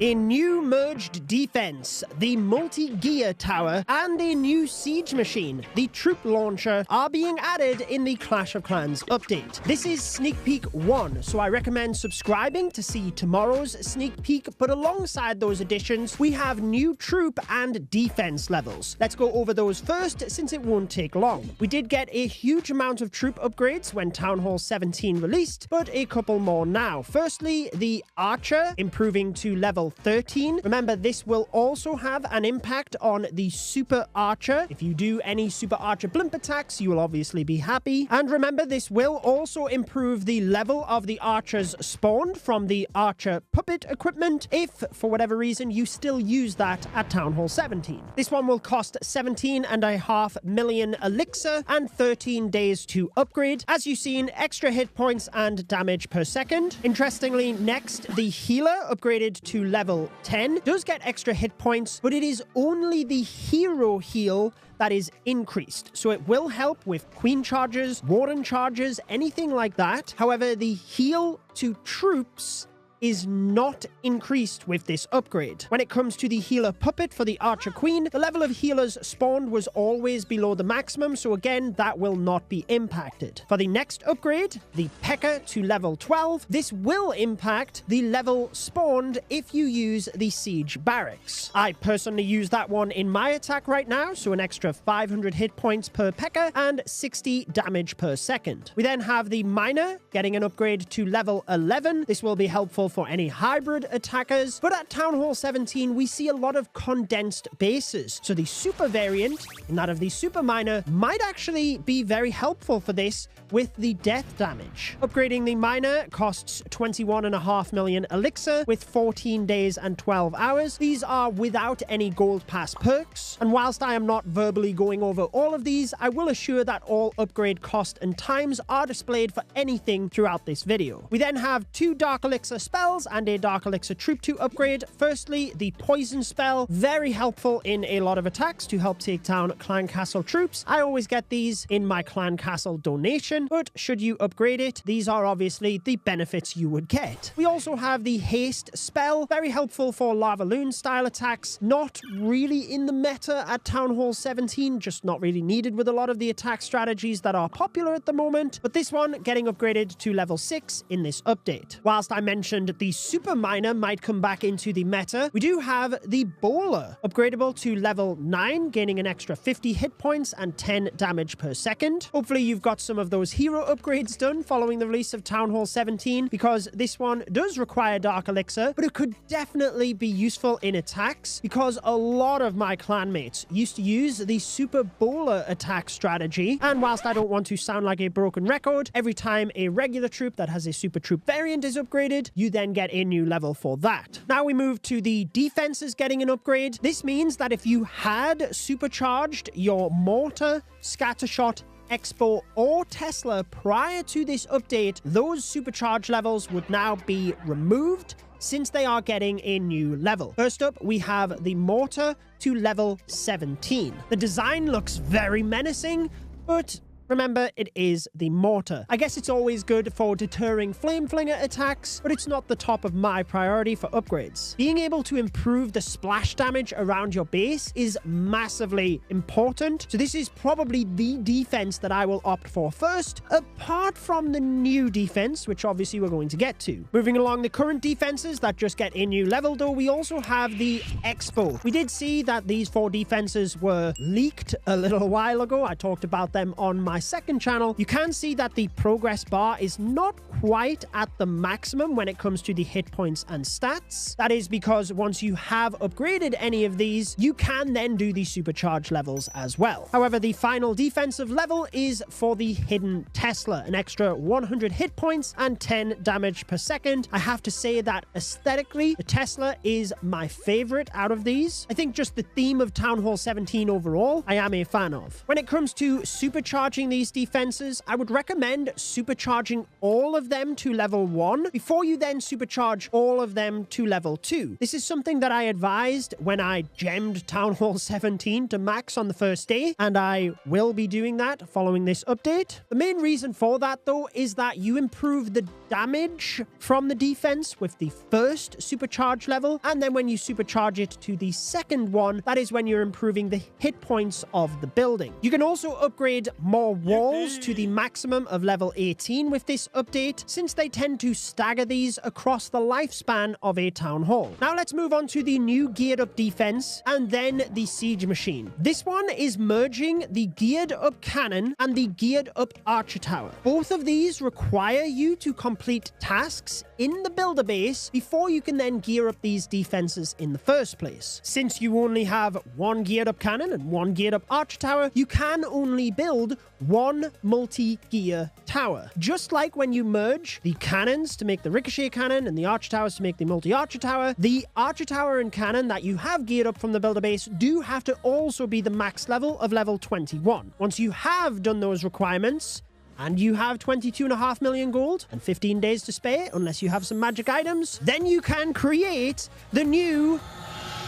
A new merged defense, the multi-gear tower, and a new siege machine, the troop launcher, are being added in the Clash of Clans update. This is sneak peek 1, so I recommend subscribing to see tomorrow's sneak peek, but alongside those additions, we have new troop and defense levels. Let's go over those first, since it won't take long. We did get a huge amount of troop upgrades when Town Hall 17 released, but a couple more now. Firstly, the archer, improving to level 13. Remember, this will also have an impact on the super archer. If you do any super archer blimp attacks, you will obviously be happy. And remember, this will also improve the level of the archers spawned from the archer puppet equipment, if for whatever reason you still use that at Town Hall 17. This one will cost 17.5 million elixir and 13 days to upgrade. As you've seen, extra hit points and damage per second. Interestingly, next, the healer, upgraded to level 10, does get extra hit points, but it is only the hero heal that is increased. So it will help with queen charges, warden charges, anything like that. However, the heal to troops is not increased with this upgrade. When it comes to the healer puppet for the archer queen, the level of healers spawned was always below the maximum, so again, that will not be impacted. For the next upgrade, the P.E.K.K.A. to level 12, this will impact the level spawned if you use the siege barracks. I personally use that one in my attack right now, so an extra 500 hit points per P.E.K.K.A. and 60 damage per second. We then have the miner getting an upgrade to level 11. This will be helpful for any hybrid attackers, but at Town Hall 17 we see a lot of condensed bases, so the super variant in that of the super miner might actually be very helpful for this with the death damage. Upgrading the miner costs 21.5 million elixir with 14 days and 12 hours. These are without any gold pass perks, and whilst I am not verbally going over all of these, I will assure that all upgrade cost and times are displayed for anything throughout this video. We then have 2 dark elixir spells and a dark elixir troop to upgrade. Firstly, the poison spell, very helpful in a lot of attacks to help take down clan castle troops. I always get these in my clan castle donation, but should you upgrade it, these are obviously the benefits you would get. We also have the haste spell, very helpful for lava loon style attacks, not really in the meta at Town Hall 17, just not really needed with a lot of the attack strategies that are popular at the moment, but this one getting upgraded to level 6 in this update. Whilst I mentioned the super miner might come back into the meta, we do have the bowler, upgradable to level 9, gaining an extra 50 hit points and 10 damage per second. Hopefully you've got some of those hero upgrades done following the release of Town Hall 17, because this one does require dark elixir, but it could definitely be useful in attacks, because a lot of my clanmates used to use the super bowler attack strategy, and whilst I don't want to sound like a broken record, every time a regular troop that has a super troop variant is upgraded, you then get a new level for that. Now we move to the defenses getting an upgrade. This means that if you had supercharged your mortar, scattershot, Expo, or Tesla prior to this update, those supercharge levels would now be removed since they are getting a new level. First up, we have the mortar to level 17. The design looks very menacing, but remember, it is the mortar. I guess it's always good for deterring flame flinger attacks, but it's not the top of my priority for upgrades. Being able to improve the splash damage around your base is massively important, so this is probably the defense that I will opt for first, apart from the new defense, which obviously we're going to get to. Moving along the current defenses that just get a new level, though, we also have the Expo. We did see that these 4 defenses were leaked a little while ago. I talked about them on my second channel. You can see that the progress bar is not quite at the maximum when it comes to the hit points and stats. That is because once you have upgraded any of these, you can then do the supercharge levels as well. However, the final defensive level is for the hidden Tesla, an extra 100 hit points and 10 damage per second. I have to say that aesthetically, the Tesla is my favorite out of these. I think just the theme of Town Hall 17 overall, I am a fan of. When it comes to supercharging these defenses, I would recommend supercharging all of them to level 1 before you then supercharge all of them to level 2. This is something that I advised when I gemmed Town Hall 17 to max on the first day, and I will be doing that following this update. The main reason for that, though, is that you improve the damage from the defense with the first supercharge level, and then when you supercharge it to the second one, that is when you're improving the hit points of the building. You can also upgrade more walls to the maximum of level 18 with this update, since they tend to stagger these across the lifespan of a town hall. Now let's move on to the new geared up defense and then the siege machine. This one is merging the geared up cannon and the geared up archer tower. Both of these require you to complete tasks in the builder base before you can then gear up these defenses in the first place. Since you only have one geared up cannon and one geared up archer tower, you can only build one multi-gear tower. Just like when you merge the cannons to make the ricochet cannon and the archer towers to make the multi-archer tower, the archer tower and cannon that you have geared up from the builder base do have to also be the max level of level 21. Once you have done those requirements, and you have 22.5 million gold and 15 days to spare, unless you have some magic items, then you can create the new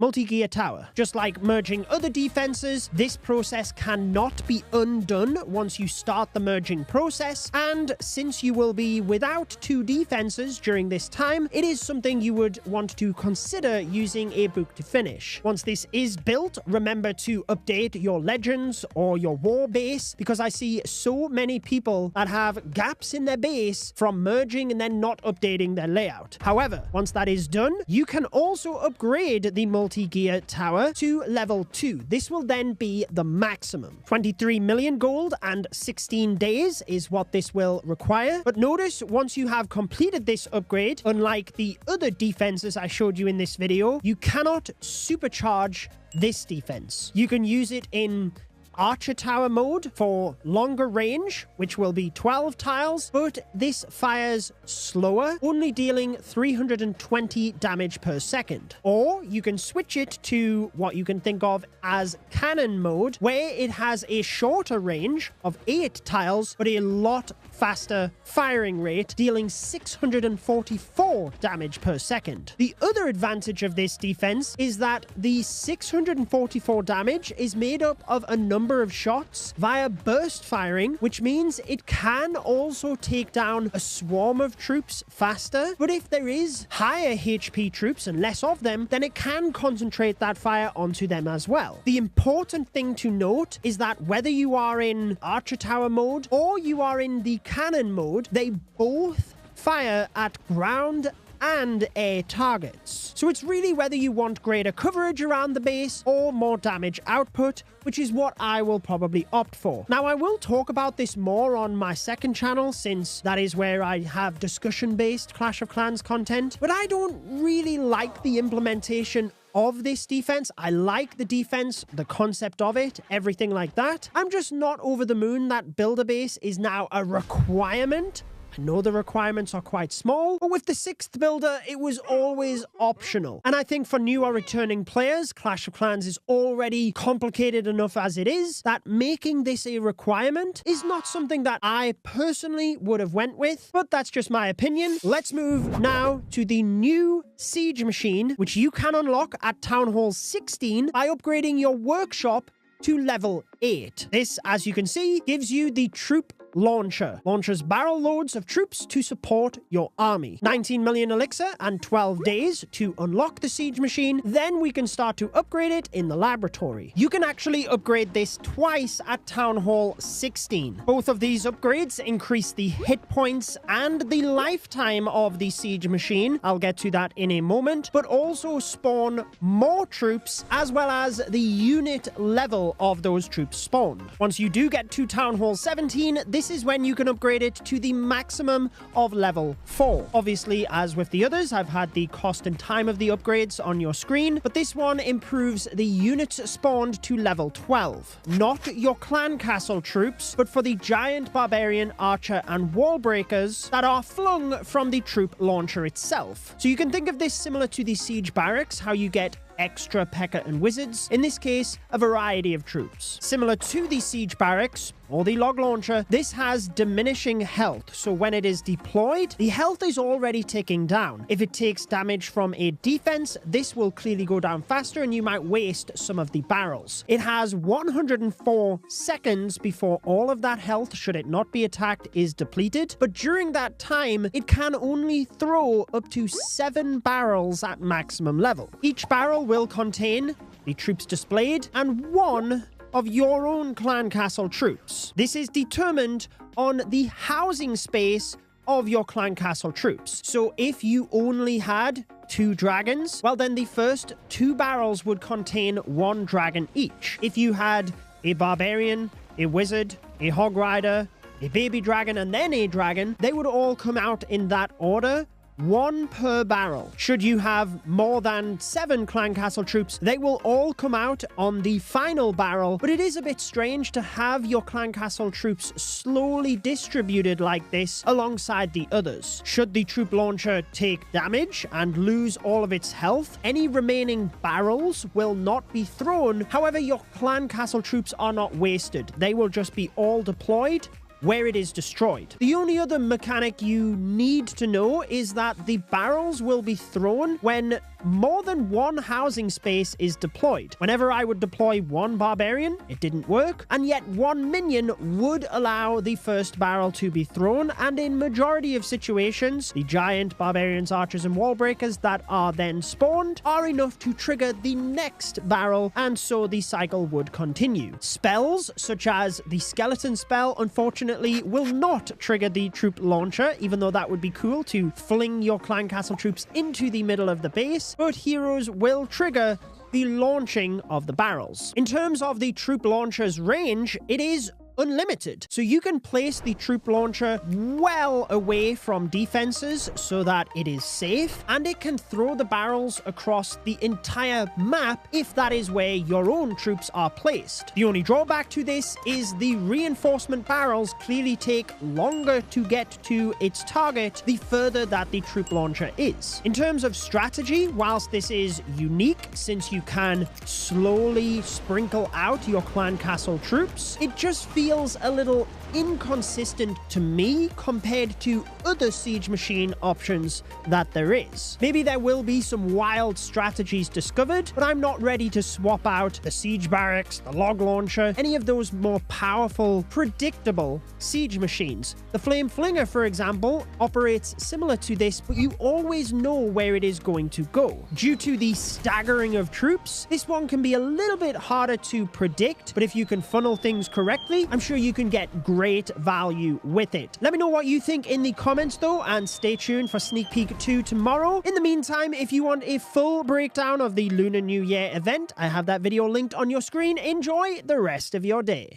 multi-gear tower. Just like merging other defenses, this process cannot be undone once you start the merging process, and since you will be without two defenses during this time, it is something you would want to consider using a book to finish. Once this is built, remember to update your legends or your war base, because I see so many people that have gaps in their base from merging and then not updating their layout. However, once that is done, you can also upgrade the multi-gear tower to level 2. This will then be the maximum. 23 million gold and 16 days is what this will require. But notice, once you have completed this upgrade, unlike the other defenses I showed you in this video, you cannot supercharge this defense. You can use it in archer tower mode for longer range, which will be 12 tiles, but this fires slower, only dealing 320 damage per second. Or you can switch it to what you can think of as cannon mode, where it has a shorter range of 8 tiles, but a lot faster firing rate, dealing 644 damage per second. The other advantage of this defense is that the 644 damage is made up of a number of shots via burst firing, which means it can also take down a swarm of troops faster. But if there is higher HP troops and less of them, then it can concentrate that fire onto them as well. The important thing to note is that whether you are in archer tower mode or you are in the cannon mode, they both fire at ground and air targets. So it's really whether you want greater coverage around the base or more damage output, which is what I will probably opt for. Now, I will talk about this more on my second channel, since that is where I have discussion-based Clash of Clans content, but I don't really like the implementation of this defense. I like the defense, the concept of it, everything like that. I'm just not over the moon that builder base is now a requirement. I know the requirements are quite small, but with the 6th builder, it was always optional. And I think for new or returning players, Clash of Clans is already complicated enough as it is, that making this a requirement is not something that I personally would have went with, but that's just my opinion. Let's move now to the new siege machine, which you can unlock at Town Hall 16 by upgrading your workshop to level 8. This, as you can see, gives you the troop launcher. Launches barrel loads of troops to support your army. 19 million elixir and 12 days to unlock the siege machine. Then we can start to upgrade it in the laboratory. You can actually upgrade this twice at Town Hall 16. Both of these upgrades increase the hit points and the lifetime of the siege machine. I'll get to that in a moment, but also spawn more troops as well as the unit level of those troops spawned. Once you do get to Town Hall 17, this is when you can upgrade it to the maximum of level 4. Obviously, as with the others, I've had the cost and time of the upgrades on your screen, but this one improves the units spawned to level 12. Not your clan castle troops, but for the giant barbarian, archer, and wall breakers that are flung from the troop launcher itself. So you can think of this similar to the siege barracks, how you get extra P.E.K.K.A. and wizards, in this case, a variety of troops. Similar to the siege barracks, or the log launcher, this has diminishing health, so when it is deployed, the health is already ticking down. If it takes damage from a defense, this will clearly go down faster and you might waste some of the barrels. It has 104 seconds before all of that health, should it not be attacked, is depleted, but during that time, it can only throw up to 7 barrels at maximum level. Each barrel will contain the troops displayed and 1 of your own clan castle troops. This is determined on the housing space of your clan castle troops. So if you only had 2 dragons, well then the first 2 barrels would contain 1 dragon each. If you had a barbarian, a wizard, a hog rider, a baby dragon, and then a dragon, they would all come out in that order, 1 per barrel. Should you have more than 7 clan castle troops, they will all come out on the final barrel, but it is a bit strange to have your clan castle troops slowly distributed like this alongside the others. Should the troop launcher take damage and lose all of its health, any remaining barrels will not be thrown. However, your clan castle troops are not wasted. They will just be all deployed where it is destroyed. The only other mechanic you need to know is that the barrels will be thrown when more than 1 housing space is deployed. Whenever I would deploy 1 barbarian, it didn't work, and yet 1 minion would allow the first barrel to be thrown, and in majority of situations, the giant barbarians, archers, and wall breakers that are then spawned are enough to trigger the next barrel, and so the cycle would continue. Spells, such as the skeleton spell, unfortunately will not trigger the troop launcher, even though that would be cool to fling your clan castle troops into the middle of the base, but heroes will trigger the launching of the barrels. In terms of the troop launcher's range, it is unlimited. So you can place the troop launcher well away from defenses so that it is safe, and it can throw the barrels across the entire map if that is where your own troops are placed. The only drawback to this is the reinforcement barrels clearly take longer to get to its target the further that the troop launcher is. In terms of strategy, whilst this is unique since you can slowly sprinkle out your clan castle troops, it just feels a little inconsistent to me compared to other siege machine options that there is. Maybe there will be some wild strategies discovered, but I'm not ready to swap out the siege barracks, the log launcher, any of those more powerful, predictable siege machines. The flame flinger, for example, operates similar to this, but you always know where it is going to go. Due to the staggering of troops, this one can be a little bit harder to predict, but if you can funnel things correctly, I'm sure you can get great value with it. Let me know what you think in the comments though, and stay tuned for Sneak Peek 2 tomorrow. In the meantime, if you want a full breakdown of the Lunar New Year event, I have that video linked on your screen. Enjoy the rest of your day.